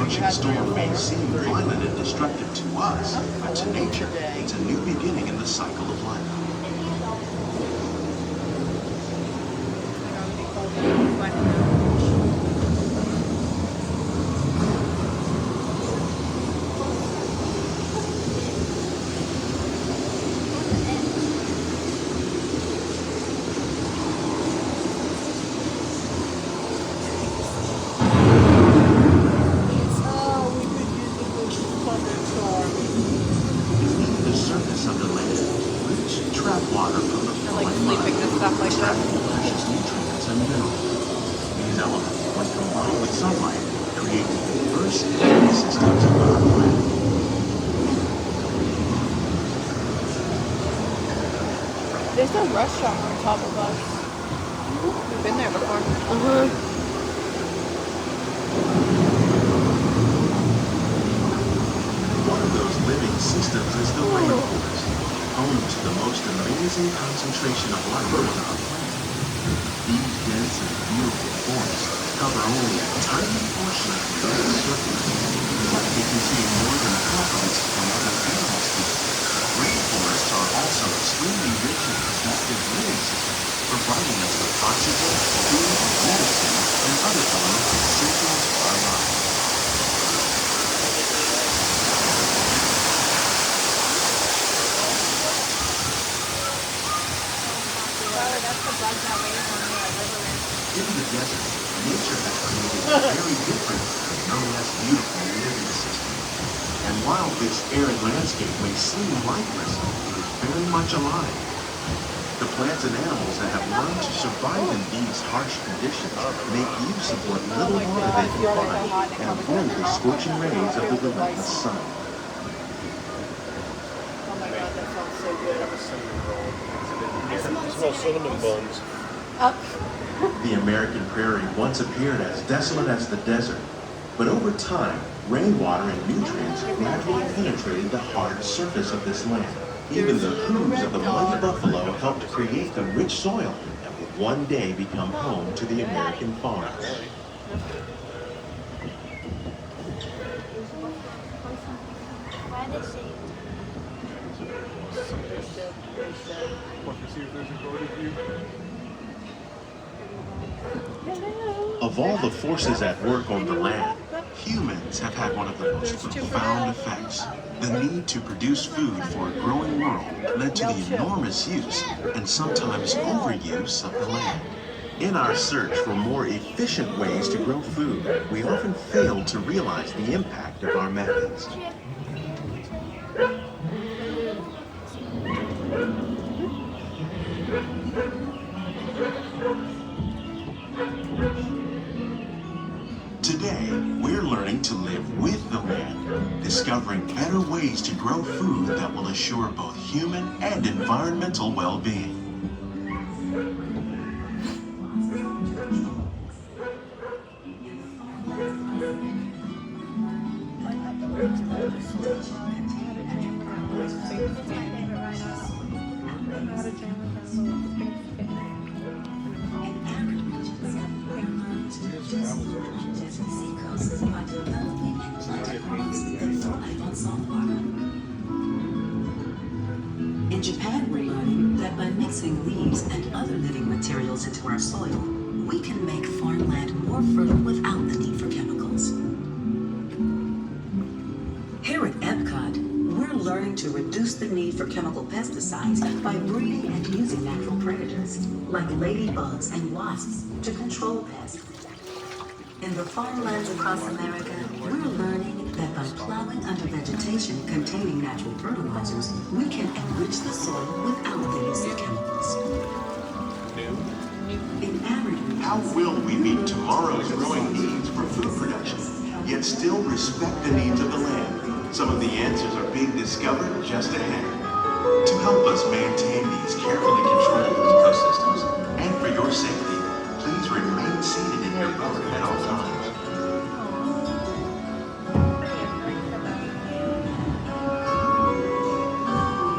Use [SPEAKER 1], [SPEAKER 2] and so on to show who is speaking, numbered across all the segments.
[SPEAKER 1] approaching storm may seem violent and destructive to us, but to nature, it's a new beginning in the cycle of life.
[SPEAKER 2] There's a restaurant on top of us. We've been there before.
[SPEAKER 1] One of those living systems is the rainforest, home to the most amazing concentration of life on our planet. These dense and beautiful forests cover only a tiny portion of the Earth's surface, but they contain more than half of its plant and animal species. Rainforests are also extremely rich and productive living systems, providing us with oxygen, food, medicine, and other elements essential to our lives. In the desert, nature has created a very different, no less beautiful living system. And while this arid landscape may seem lifeless, it is very much alive. The plants and animals that have learned to survive in these harsh conditions make use of what little water they can find and avoid the scorching rays of the relentless sun.
[SPEAKER 2] Oh my god, that sounds so good.
[SPEAKER 3] I smell cinnamon buns.
[SPEAKER 1] The American prairie once appeared as desolate as the desert, but over time, rainwater and nutrients gradually penetrated the hard surface of this land. Even the hooves of the mighty buffalo helped create the rich soil that would one day become home to the American farm. Of all the forces at work on the land, humans have had one of the most profound effects. The need to produce food for a growing world led to the enormous use and sometimes overuse of the land. In our search for more efficient ways to grow food, we often fail to realize the impact of our methods. Today, we're learning to live with the land, discovering better ways to grow food that will assure both human and environmental well-being.
[SPEAKER 4] In Japan, we're learning that by mixing leaves and other living materials into our soil, we can make farmland more fertile without the need for chemicals. Here at Epcot, we're learning to reduce the need for chemical pesticides by breeding and using natural predators, like ladybugs and wasps, to control pests. In the farmlands across America, we're learning that by plowing under vegetation containing natural fertilizers, we can enrich the soil without the use of chemicals. In arid regions,
[SPEAKER 1] How will we meet tomorrow's growing needs for food production, yet still respect the needs of the land? Some of the answers are being discovered just ahead. To help us maintain these carefully controlled ecosystems, and for your safety, please remain seated in your boat at all times.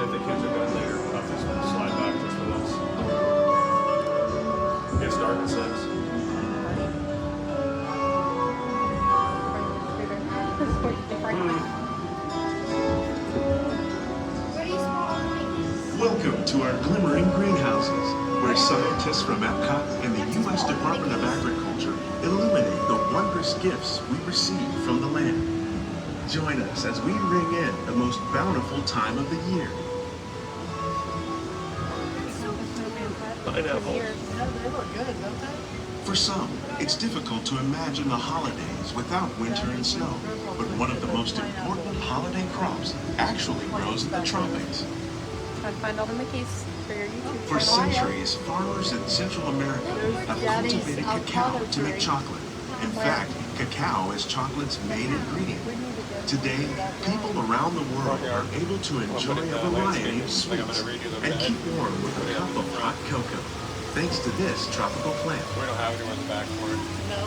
[SPEAKER 3] If the kids are going later, I'll just slide back just for this. Gets dark at 6.
[SPEAKER 1] to our glimmering greenhouses, where scientists from Epcot and the U.S. Department of Agriculture illuminate the wondrous gifts we receive from the land. Join us as we ring in the most bountiful time of the year.
[SPEAKER 3] Pineapple.
[SPEAKER 1] For some, it's difficult to imagine the holidays without winter and snow, but one of the most important holiday crops actually grows in the tropics.
[SPEAKER 2] Try to find all the Mickeys for your YouTube
[SPEAKER 1] For
[SPEAKER 2] channel.
[SPEAKER 1] centuries, farmers in Central America have cultivated cacao to make chocolate. In fact, cacao is chocolate's main ingredient. Today, people around the world are able to enjoy a variety of sweets and keep warm with a cup of hot cocoa, thanks to this tropical plant.
[SPEAKER 3] We don't have anywhere in the back for it.
[SPEAKER 5] No.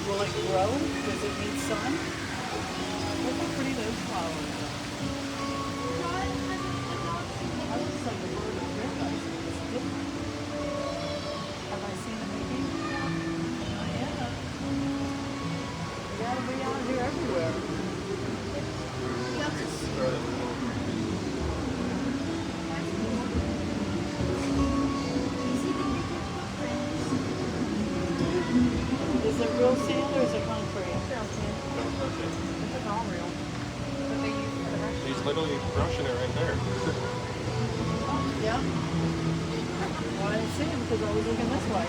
[SPEAKER 5] Will it grow? Does it need sun? Look how pretty those flowers are. That looks like a bird of paradise. It's different. Have I seen a Mickey? Not yet. You gotta be out here everywhere. Is it real sand or is it concrete? It's real sand. It's all real.
[SPEAKER 2] What they use for the rest.
[SPEAKER 3] He's literally brushing it right there.
[SPEAKER 5] Yeah. Well, I didn't see him because I was looking this way.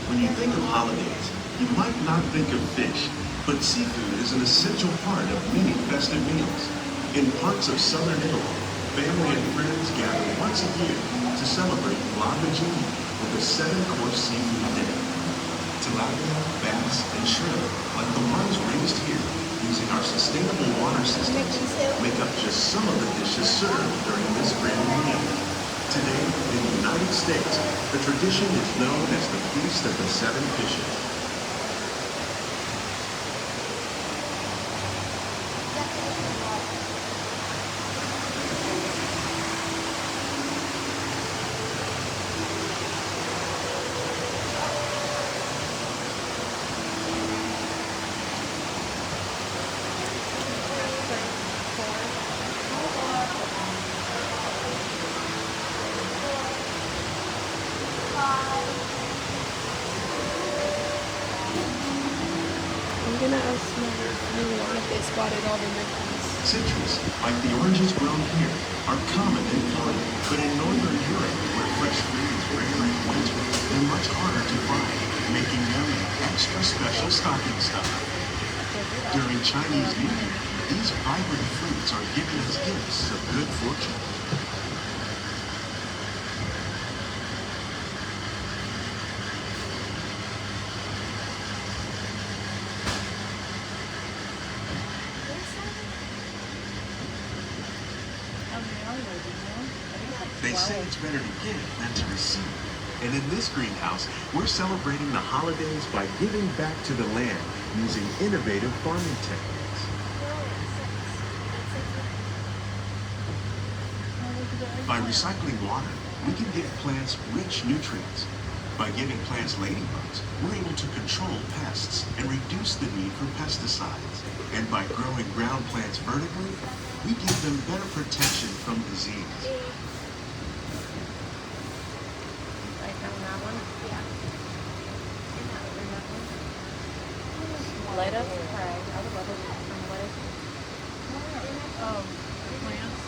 [SPEAKER 1] When you think of holidays, you might not think of fish, but seafood is an essential part of many festive meals. In parts of southern Italy, family and friends gather once a year to celebrate La Vigilia with a 7-course seafood dinner. Tilapia, bass, and shrimp, like the ones raised here using our sustainable water systems, make up just some of the dishes served during this grand meal. Today, in the United States, the tradition is known as the Feast of the Seven Fishes.
[SPEAKER 2] I'm gonna ask my mom if they spotted all the Mickeys.
[SPEAKER 1] Citrus, like the oranges grown here, are common in Florida, but in northern Europe, where fresh fruit is rare in winter, they're much harder to find, making them an extra special stocking stuffer. During Chinese New Year, these vibrant fruits are given as gifts of good fortune. They say it's better to give than to receive. And in this greenhouse, we're celebrating the holidays by giving back to the land using innovative farming techniques. By recycling water, we can give plants rich nutrients. By giving plants ladybugs, we're able to control pests and reduce the need for pesticides. And by growing ground plants vertically, we give them better protection from disease.
[SPEAKER 2] Like on that one? Yeah. Lettuce? Right. I would love a cut from lettuce.
[SPEAKER 5] Plants.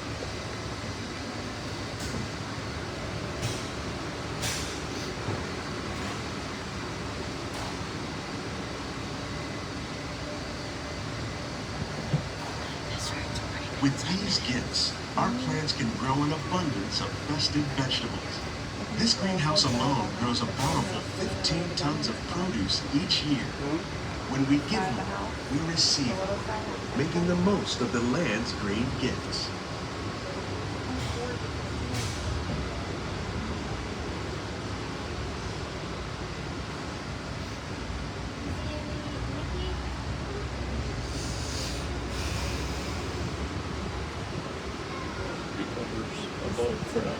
[SPEAKER 1] With these gifts, our plants can grow an abundance of festive vegetables. This greenhouse alone grows a bountiful 15 tons of produce each year. When we give more, we receive more, making the most of the land's green gifts.
[SPEAKER 3] Cucumbers, a bowl for that.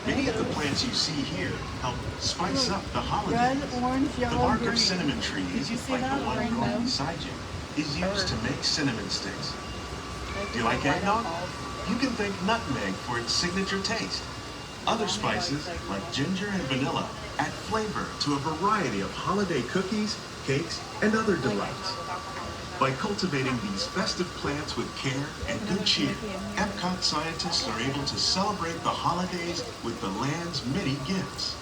[SPEAKER 1] Many of the plants you see here help spice up the holidays.
[SPEAKER 5] Red, orange,
[SPEAKER 1] The
[SPEAKER 5] yellow,
[SPEAKER 1] bark
[SPEAKER 5] green.
[SPEAKER 1] of cinnamon trees,
[SPEAKER 5] Did you see
[SPEAKER 1] like
[SPEAKER 5] that?
[SPEAKER 1] the one
[SPEAKER 5] Rainbow.
[SPEAKER 1] growing beside you, is used to make cinnamon sticks.
[SPEAKER 2] Like
[SPEAKER 1] Do you
[SPEAKER 2] the
[SPEAKER 1] like
[SPEAKER 2] white
[SPEAKER 1] eggnog?
[SPEAKER 2] apples.
[SPEAKER 1] You can thank nutmeg for its signature taste. Other spices, like ginger and vanilla, add flavor to a variety of holiday cookies, cakes, and other delights. By cultivating these festive plants with care and good cheer, Epcot scientists are able to celebrate the holidays with the land's many gifts.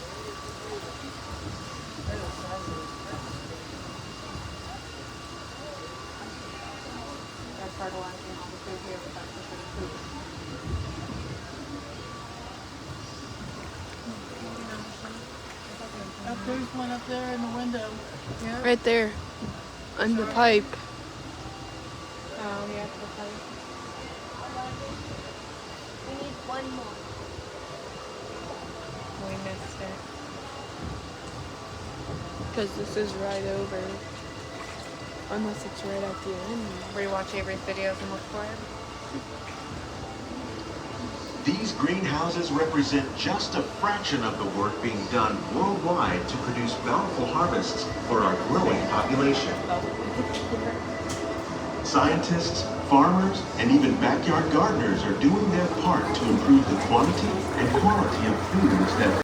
[SPEAKER 2] That's fertilizing all the food here, but that's just food.
[SPEAKER 5] There's one up there in the window. Yeah.
[SPEAKER 6] Right there. On the pipe.
[SPEAKER 2] Oh, yeah, it's the pipe.
[SPEAKER 7] We need one more.
[SPEAKER 2] We missed it.
[SPEAKER 6] Because this is right over. Unless it's right at the end.
[SPEAKER 2] Rewatch Avery's videos and look for it.
[SPEAKER 1] These greenhouses represent just a fraction of the work being done worldwide to produce bountiful harvests for our growing population. Scientists, farmers, and even backyard gardeners are doing their part to improve the quantity and quality of foods that